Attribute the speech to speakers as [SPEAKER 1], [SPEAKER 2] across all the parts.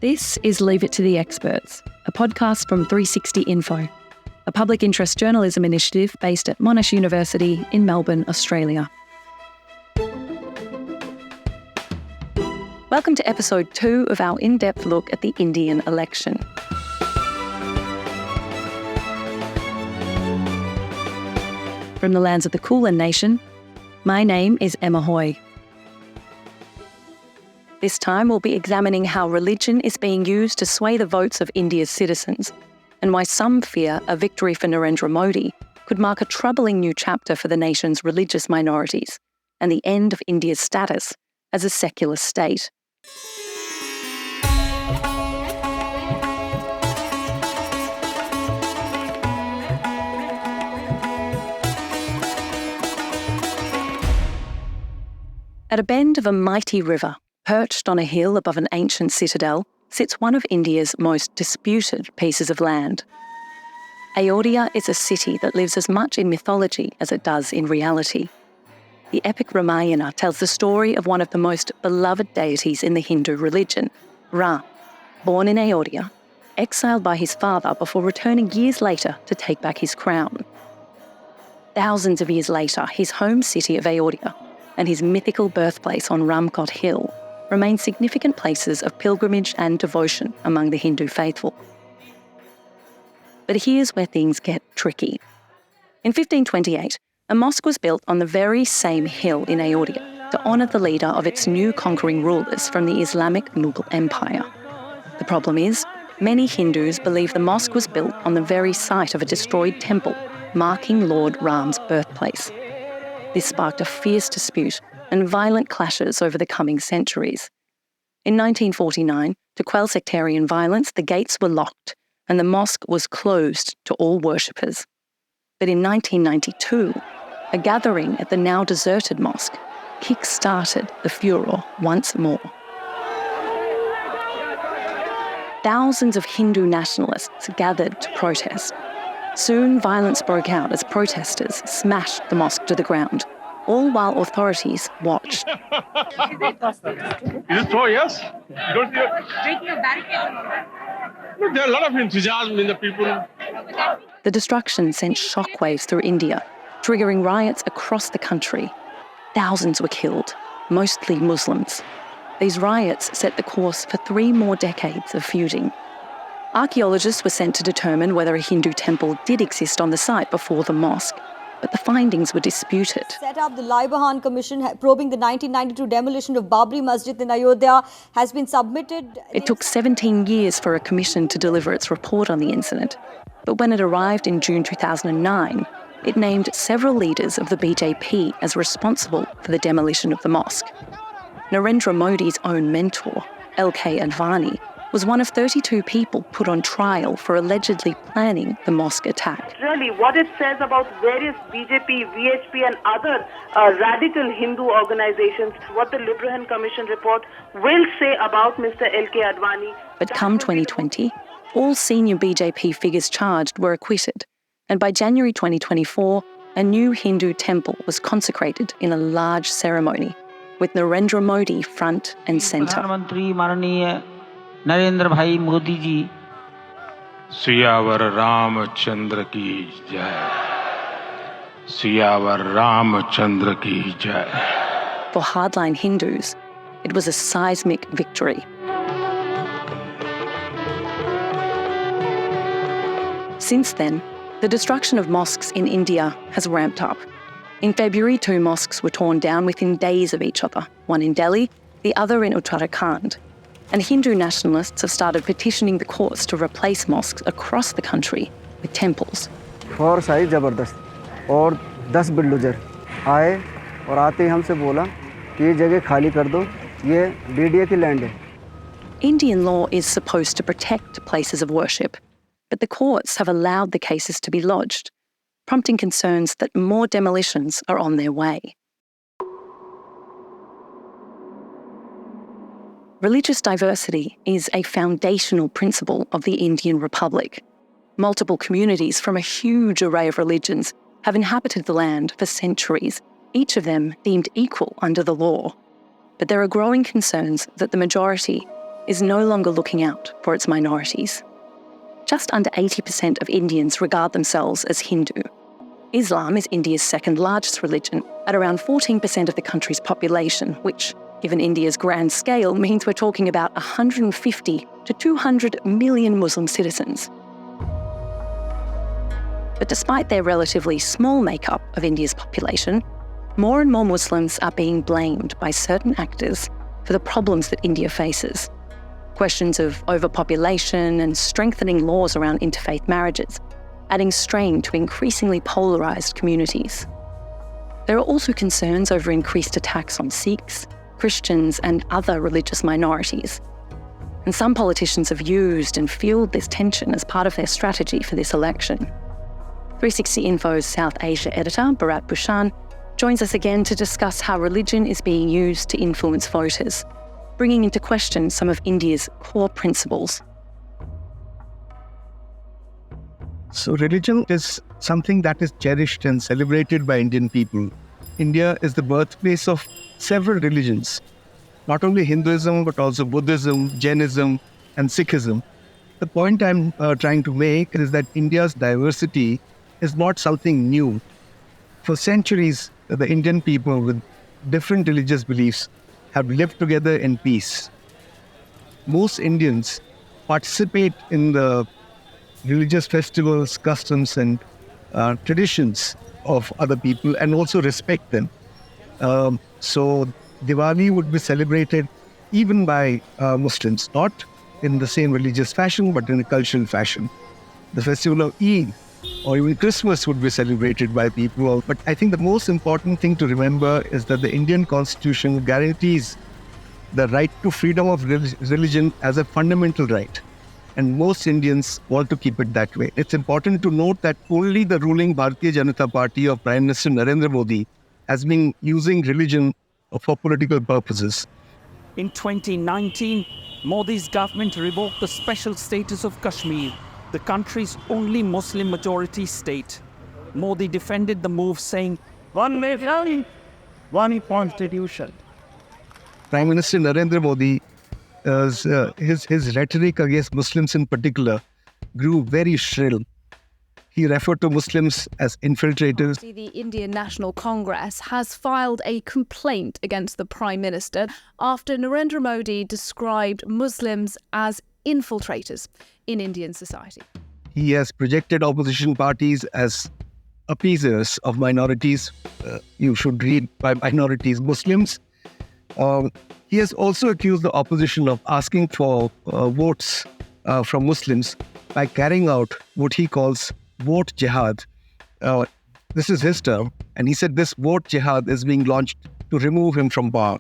[SPEAKER 1] This is Leave It to the Experts, a podcast from 360 Info, a public interest journalism initiative based at Monash University in Melbourne, Australia. Welcome to episode 2 of our in-depth look at the Indian election. From the lands of the Kulin Nation, my name is Emma Hoy. This time we'll be examining how religion is being used to sway the votes of India's citizens, and why some fear a victory for Narendra Modi could mark a troubling new chapter for the nation's religious minorities and the end of India's status as a secular state. At a bend of a mighty river, perched on a hill above an ancient citadel, sits one of India's most disputed pieces of land. Ayodhya is a city that lives as much in mythology as it does in reality. The epic Ramayana tells the story of one of the most beloved deities in the Hindu religion, Ram, born in Ayodhya, exiled by his father before returning years later to take back his crown. Thousands of years later, his home city of Ayodhya and his mythical birthplace on Ramkot Hill remain significant places of pilgrimage and devotion among the Hindu faithful. But here's where things get tricky. In 1528, a mosque was built on the very same hill in Ayodhya to honour the leader of its new conquering rulers from the Islamic Mughal Empire. The problem is, many Hindus believe the mosque was built on the very site of a destroyed temple, marking Lord Ram's birthplace. This sparked a fierce dispute and violent clashes over the coming centuries. In 1949, to quell sectarian violence, the gates were locked and the mosque was closed to all worshippers. But in 1992, a gathering at the now deserted mosque kick-started the furor once more. Thousands of Hindu nationalists gathered to protest. Soon, violence broke out as protesters smashed the mosque to the ground, all while authorities watched.
[SPEAKER 2] Is it so, yes? Don't you... No, there are a lot of enthusiasm in the people.
[SPEAKER 1] The destruction sent shockwaves through India, triggering riots across the country. Thousands were killed, mostly Muslims. These riots set the course for 3 more decades of feuding. Archaeologists were sent to determine whether a Hindu temple did exist on the site before the mosque, but the findings were disputed.
[SPEAKER 3] Set up the Bharat Commission probing the 1992 demolition of Babri Masjid in Ayodhya has been submitted.
[SPEAKER 1] It took 17 years for a commission to deliver its report on the incident, but when it arrived in June 2009, it named several leaders of the BJP as responsible for the demolition of the mosque. Narendra Modi's own mentor, LK Advani, was one of 32 people put on trial for allegedly planning the mosque attack.
[SPEAKER 4] Really, what it says about various BJP, VHP and other radical Hindu organizations, what the Bharat Commission report will say about Mr. LK Advani.
[SPEAKER 1] But come 2020, all senior BJP figures charged were acquitted, and by January 2024, a new Hindu temple was consecrated in a large ceremony, with Narendra Modi front and centre.
[SPEAKER 5] Narendra भाई मोदी जी
[SPEAKER 2] सियावर रामचंद्र की जय सियावर रामचंद्र की जय.
[SPEAKER 1] For hardline Hindus, it was a seismic victory. Since then, the destruction of mosques in India has ramped up. In February, 2 mosques were torn down within days of each other, one in Delhi, the other in Uttarakhand. And Hindu nationalists have started petitioning the courts to replace mosques across the country with temples.
[SPEAKER 6] Force आई ज़बरदस्त और 10 bulldozer आए और आते ही हमसे बोला कि ये जगह खाली कर दो, ये बीडीए की लैंड है.
[SPEAKER 1] Indian law is supposed to protect places of worship, but the courts have allowed the cases to be lodged, prompting concerns that more demolitions are on their way. Religious diversity is a foundational principle of the Indian Republic. Multiple communities from a huge array of religions have inhabited the land for centuries, each of them deemed equal under the law. But there are growing concerns that the majority is no longer looking out for its minorities. Just under 80% of Indians regard themselves as Hindu. Islam is India's second largest religion, at around 14% of the country's population, which, given India's grand scale, means we're talking about 150 to 200 million Muslim citizens. But despite their relatively small makeup of India's population, more and more Muslims are being blamed by certain actors for the problems that India faces. Questions of overpopulation and strengthening laws around interfaith marriages, adding strain to increasingly polarised communities. There are also concerns over increased attacks on Sikhs, Christians and other religious minorities. And some politicians have used and fuelled this tension as part of their strategy for this election. 360 Info's South Asia editor, Bharat Bhushan, joins us again to discuss how religion is being used to influence voters, bringing into question some of India's core principles.
[SPEAKER 5] So religion is something that is cherished and celebrated by Indian people. India is the birthplace of several religions, not only Hinduism, but also Buddhism, Jainism, and Sikhism. The point I'm trying to make is that India's diversity is not something new. For centuries, the Indian people with different religious beliefs have lived together in peace. Most Indians participate in the religious festivals, customs, and traditions of other people and also respect them. So Diwali would be celebrated even by Muslims, not in the same religious fashion, but in a cultural fashion. The festival of Eid or even Christmas would be celebrated by people. But I think the most important thing to remember is that the Indian Constitution guarantees the right to freedom of religion as a fundamental right. And most Indians want to keep it that way. It's important to note that only the ruling Bharatiya Janata Party of Prime Minister Narendra Modi has been using religion for political purposes.
[SPEAKER 7] In 2019, Modi's government revoked the special status of Kashmir, the country's only Muslim majority state. Modi defended the move, saying,
[SPEAKER 2] One nation, one constitution.
[SPEAKER 5] Prime Minister Narendra Modi, his rhetoric against Muslims in particular grew very shrill. He referred to Muslims as infiltrators.
[SPEAKER 8] The Indian National Congress has filed a complaint against the Prime Minister after Narendra Modi described Muslims as infiltrators in Indian society.
[SPEAKER 5] He has projected opposition parties as appeasers of minorities. You should read by minorities, Muslims. He has also accused the opposition of asking for votes from Muslims by carrying out what he calls vote jihad. This is his term, and he said this vote jihad is being launched to remove him from power.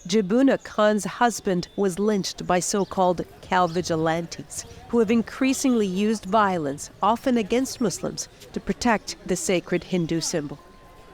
[SPEAKER 9] Jabuna Khan's husband was lynched by so-called cow vigilantes, who have increasingly used violence, often against Muslims, to protect the sacred Hindu symbol.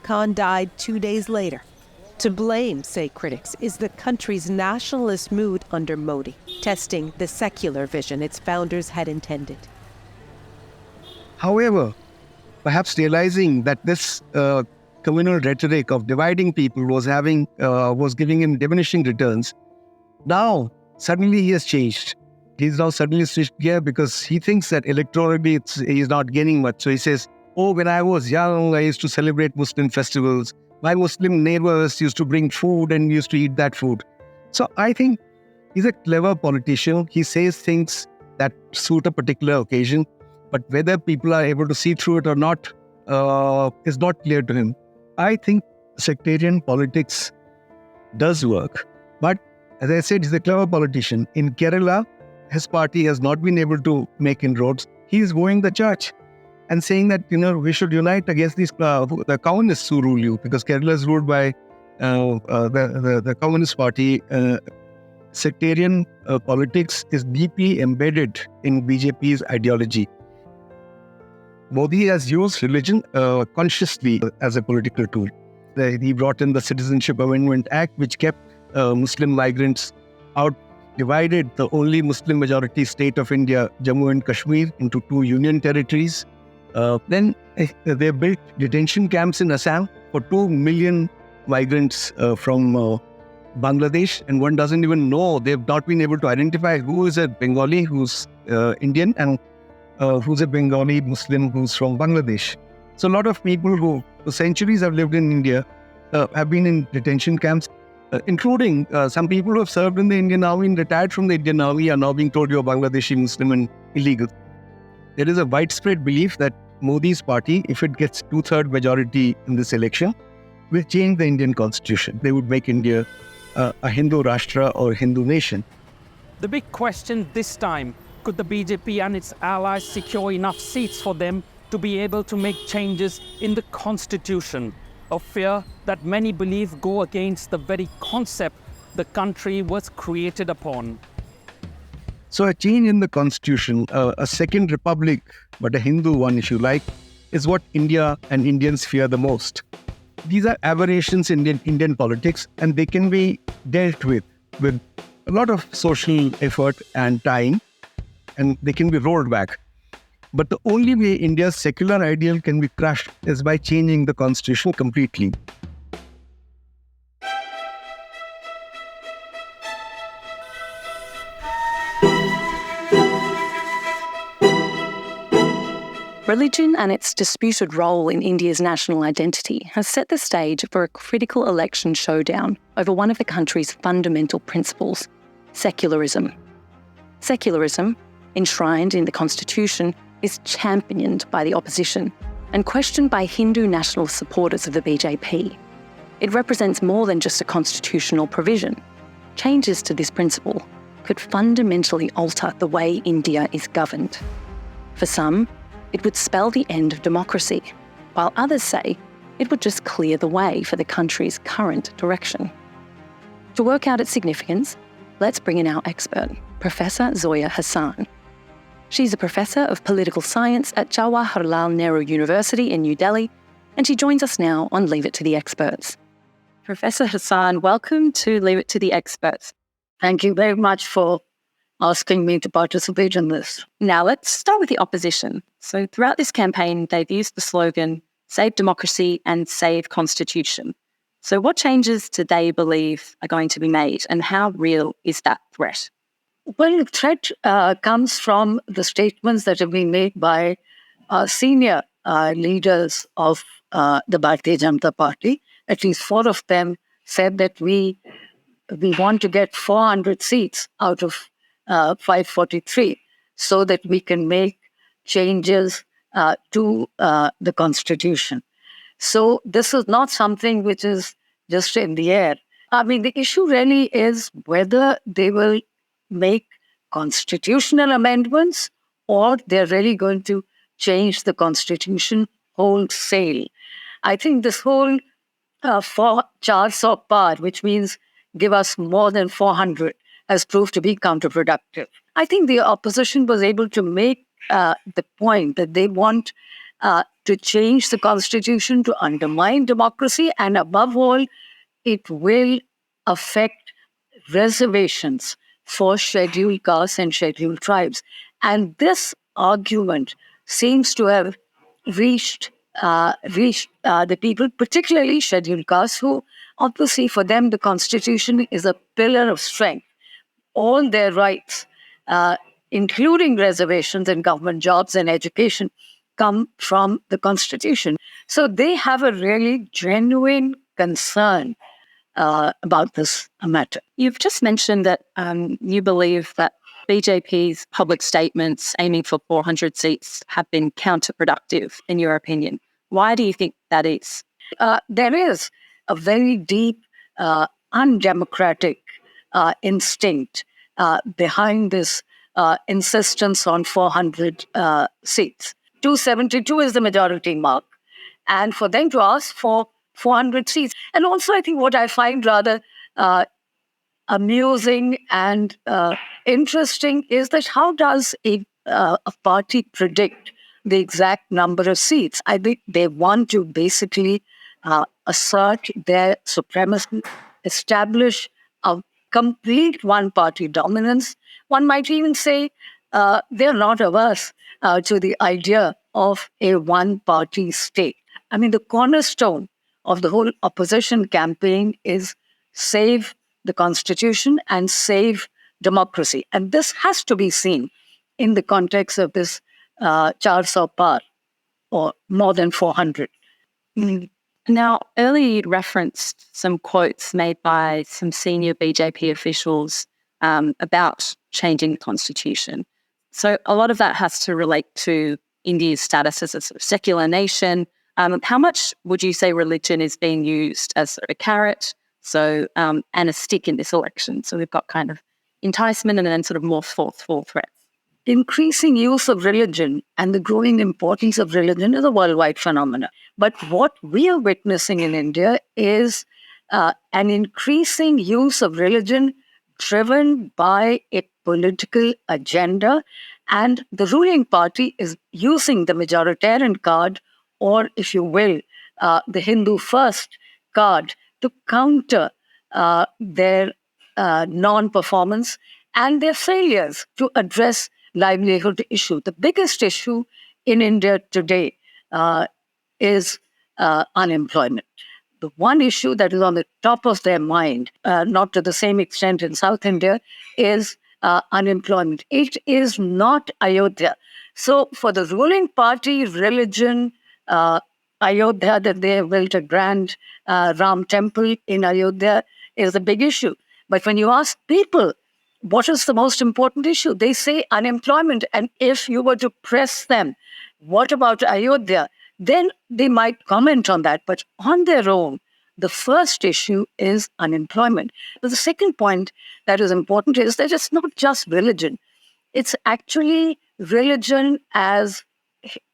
[SPEAKER 9] Khan died 2 days later. To blame, say critics, is the country's nationalist mood under Modi, testing the secular vision its founders had intended.
[SPEAKER 5] However, perhaps realizing that this communal rhetoric of dividing people was giving him diminishing returns, now suddenly he has changed. He's now suddenly switched gear because he thinks that electorally he's not gaining much. So he says, oh, when I was young, I used to celebrate Muslim festivals. My Muslim neighbors used to bring food and used to eat that food. So I think he's a clever politician. He says things that suit a particular occasion, but whether people are able to see through it or not is not clear to him. I think sectarian politics does work. But as I said, he's a clever politician. In Kerala, his party has not been able to make inroads. He is going the church and saying that, we should unite against these the communists who rule you, because Kerala is ruled by the Communist Party. Sectarian politics is deeply embedded in BJP's ideology. Modi has used religion consciously as a political tool. He brought in the Citizenship Amendment Act, which kept Muslim migrants out, divided the only Muslim majority state of India, Jammu and Kashmir, into 2 union territories. Then they built detention camps in Assam for 2 million migrants from Bangladesh, and one doesn't even know. They've not been able to identify who is a Bengali who's Indian and who's a Bengali Muslim who's from Bangladesh. So a lot of people who for centuries have lived in India have been in detention camps, including some people who have served in the Indian Army and retired from the Indian Army are now being told you're Bangladeshi Muslim and illegal. There is a widespread belief that Modi's party, if it gets 2/3 majority in this election, will change the Indian constitution. They would make India a Hindu Rashtra or Hindu nation.
[SPEAKER 7] The big question this time, could the BJP and its allies secure enough seats for them to be able to make changes in the constitution? A fear that many believe go against the very concept the country was created upon.
[SPEAKER 5] So a change in the constitution, a second republic, but a Hindu one if you like, is what India and Indians fear the most. These are aberrations in Indian politics, and they can be dealt with a lot of social effort and time, and they can be rolled back. But the only way India's secular ideal can be crushed is by changing the constitution completely.
[SPEAKER 1] Religion and its disputed role in India's national identity has set the stage for a critical election showdown over one of the country's fundamental principles, secularism. Secularism, enshrined in the constitution, is championed by the opposition and questioned by Hindu nationalist supporters of the BJP. It represents more than just a constitutional provision. Changes to this principle could fundamentally alter the way India is governed. For some, it would spell the end of democracy, while others say it would just clear the way for the country's current direction. To work out its significance, let's bring in our expert, Professor Zoya Hasan. She's a professor of political science at Jawaharlal Nehru University in New Delhi, and she joins us now on Leave It to the Experts. Professor Hasan, welcome to Leave It to the Experts.
[SPEAKER 10] Thank you very much for asking me to participate in this.
[SPEAKER 1] Now let's start with the opposition. So throughout this campaign, they've used the slogan, "Save democracy and save constitution." So what changes do they believe are going to be made, and how real is that threat?
[SPEAKER 10] Well, the threat comes from the statements that have been made by senior leaders of the Bharatiya Janata Party. At least 4 of them said that we want to get 400 seats out of 543 so that we can make changes to the constitution. So this is not something which is just in the air. I mean, the issue really is whether they will make constitutional amendments or they're really going to change the constitution wholesale. I think this whole 400 par, which means give us more than 400, has proved to be counterproductive. I think the opposition was able to make the point that they want to change the constitution to undermine democracy, and above all, it will affect reservations for scheduled castes and scheduled tribes. And this argument seems to have reached the people, particularly scheduled castes, who obviously for them the constitution is a pillar of strength. All their rights, including reservations in government jobs and education, come from the constitution. So they have a really genuine concern about this matter.
[SPEAKER 1] You've just mentioned that you believe that BJP's public statements aiming for 400 seats have been counterproductive, in your opinion. Why do you think that is?
[SPEAKER 10] There is a very deep, undemocratic instinct behind this insistence on 400 seats. 272 is the majority mark. And for them to ask for 400 seats. And also, I think what I find rather amusing and interesting is that how does a party predict the exact number of seats? I think they want to basically assert their supremacy, establish a complete one-party dominance. One might even say they're not averse to the idea of a one-party state. I mean, the cornerstone of the whole opposition campaign is save the constitution and save democracy. And this has to be seen in the context of this 400 par, or more than 400.
[SPEAKER 1] Now, earlier you'd referenced some quotes made by some senior BJP officials about changing the constitution. So a lot of that has to relate to India's status as a sort of secular nation. How much would you say religion is being used as sort of a carrot, and a stick in this election? So we've got kind of enticement and then sort of more forceful threats.
[SPEAKER 10] Increasing use of religion and the growing importance of religion is a worldwide phenomenon. But what we are witnessing in India is an increasing use of religion driven by a political agenda, and the ruling party is using the majoritarian card, or if you will, the Hindu first card, to counter their non-performance and their failures to address livelihood issue. The biggest issue in India today is unemployment. The one issue that is on the top of their mind, not to the same extent in South India, is unemployment. It is not Ayodhya. So for the ruling party, religion, Ayodhya, that they have built a grand Ram temple in Ayodhya, is a big issue. But when you ask people, what is the most important issue? They say unemployment. And if you were to press them, what about Ayodhya? Then they might comment on that. But on their own, the first issue is unemployment. But the second point that is important is that it's not just religion. It's actually religion as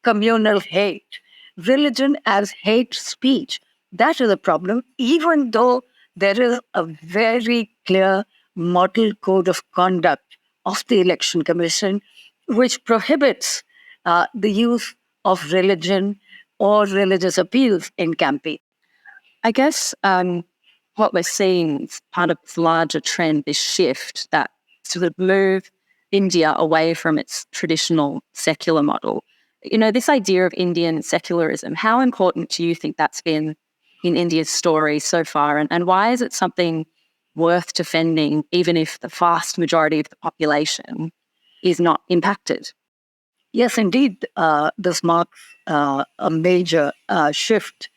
[SPEAKER 10] communal hate, religion as hate speech. That is a problem, even though there is a very clear model code of conduct of the Election Commission, which prohibits the use of religion or religious appeals in campaign.
[SPEAKER 1] I guess what we're seeing is part of this larger trend, this shift that sort of move India away from its traditional secular model. You know, this idea of Indian secularism, how important do you think that's been in India's story so far? And why is it something worth defending, even if the vast majority of the population is not impacted?
[SPEAKER 10] Yes, indeed, this marks a major shift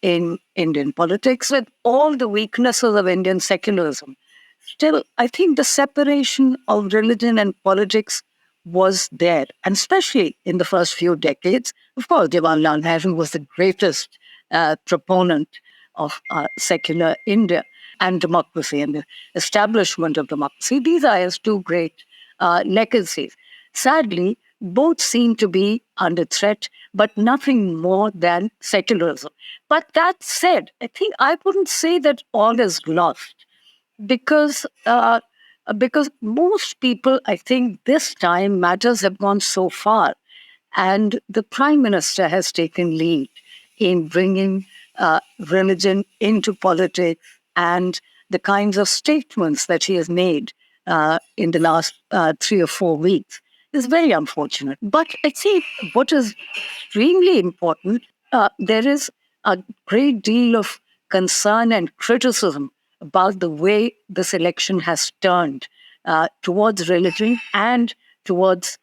[SPEAKER 10] in Indian politics with all the weaknesses of Indian secularism. Still, I think the separation of religion and politics was there, and especially in the first few decades. Of course, Jawaharlal Nehru was the greatest proponent of secular India and democracy and the establishment of democracy. These are his two great legacies. Sadly, both seem to be under threat, but nothing more than secularism. But that said, I think I wouldn't say that all is lost, because most people, I think this time matters have gone so far, and the Prime Minister has taken lead in bringing religion into politics, and the kinds of statements that he has made in the last 3 or 4 weeks is very unfortunate. But I think what is extremely important, there is a great deal of concern and criticism about the way this election has turned towards religion and towards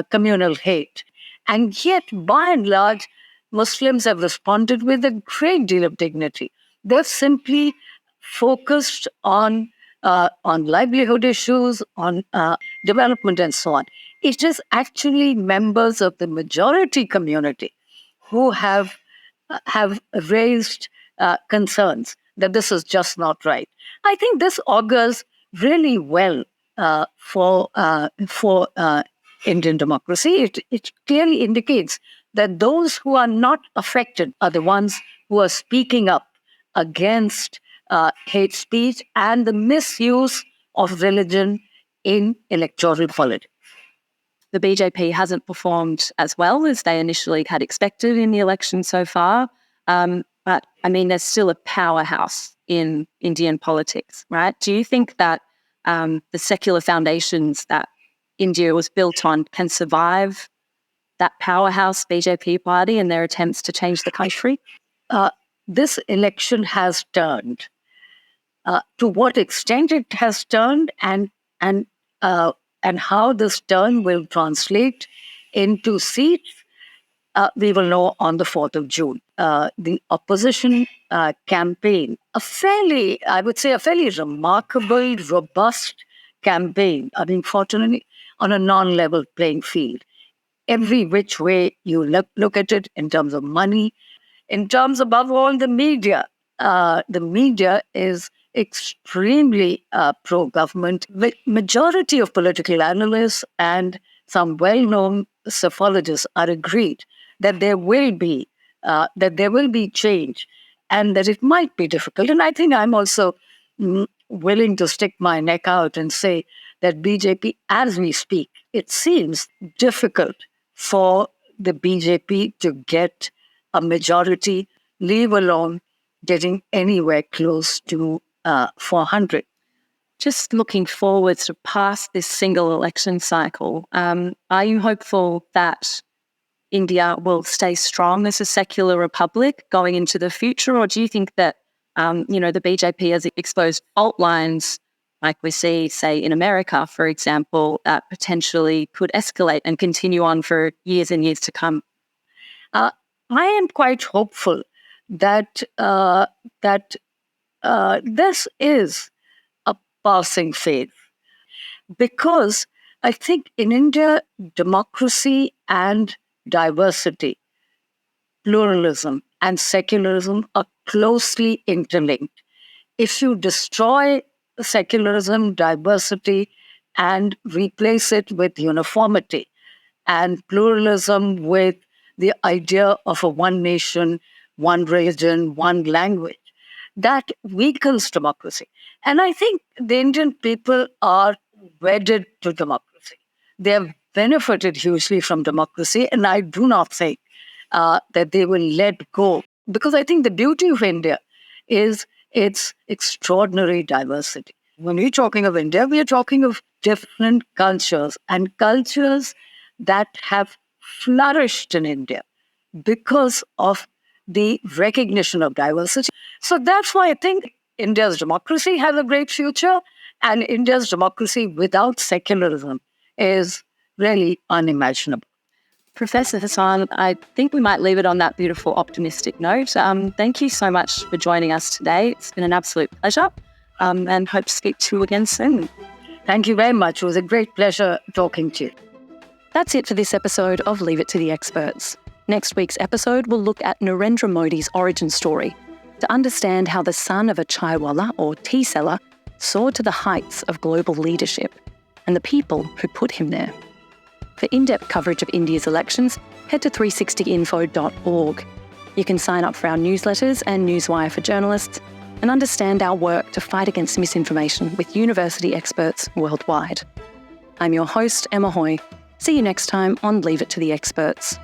[SPEAKER 10] communal hate. And yet, by and large, Muslims have responded with a great deal of dignity. They're simply focused on livelihood issues, on development, and so on. It is actually members of the majority community who have raised concerns that this is just not right. I think this augurs really well for Indian democracy. It clearly indicates that those who are not affected are the ones who are speaking up against hate speech and the misuse of religion in electoral politics.
[SPEAKER 1] The BJP hasn't performed as well as they initially had expected in the election so far. But, I mean, there's still a powerhouse in Indian politics, right? Do you think that the secular foundations that India was built on can survive that powerhouse BJP party and their attempts to change the country?
[SPEAKER 10] This election has turned To what extent it has turned and how this turn will translate into seats, we will know on the 4th of June. The opposition campaign, I would say, a fairly remarkable, robust campaign, fortunately, on a non-level playing field. Every which way you look at it, in terms of money, in terms, above all, the media. The media is extremely pro-government. The majority of political analysts and some well-known psephologists are agreed that there will be change, and that it might be difficult. And I think I'm also willing to stick my neck out and say that BJP, as we speak, it seems difficult for the BJP to get a majority, leave alone getting anywhere close to 400.
[SPEAKER 1] Just looking forward to past this single election cycle, are you hopeful that India will stay strong as a secular republic going into the future? Or do you think that, the BJP has exposed fault lines, like we see, say, in America, for example, that potentially could escalate and continue on for years and years to come?
[SPEAKER 10] I am quite hopeful that this is a passing phase, because I think in India, democracy and diversity, pluralism and secularism are closely interlinked. If you destroy secularism, diversity, and replace it with uniformity, and pluralism with the idea of a one nation, one religion, one language, that weakens democracy. And I think the Indian people are wedded to democracy. They have benefited hugely from democracy, and I do not think that they will let go. Because I think the beauty of India is its extraordinary diversity. When we're talking of India, we are talking of different cultures, and cultures that have flourished in India because of the recognition of diversity. So that's why I think India's democracy has a great future, and India's democracy without secularism is really unimaginable.
[SPEAKER 1] Professor Hasan, I think we might leave it on that beautiful, optimistic note. Thank you so much for joining us today. It's been an absolute pleasure, and hope to speak to you again soon.
[SPEAKER 10] Thank you very much. It was a great pleasure talking to you.
[SPEAKER 1] That's it for this episode of Leave It to the Experts. Next week's episode will look at Narendra Modi's origin story to understand how the son of a chaiwala or tea seller soared to the heights of global leadership and the people who put him there. For in-depth coverage of India's elections, head to 360info.org. You can sign up for our newsletters and Newswire for journalists and understand our work to fight against misinformation with university experts worldwide. I'm your host, Emma Hoy. See you next time on Leave It to the Experts.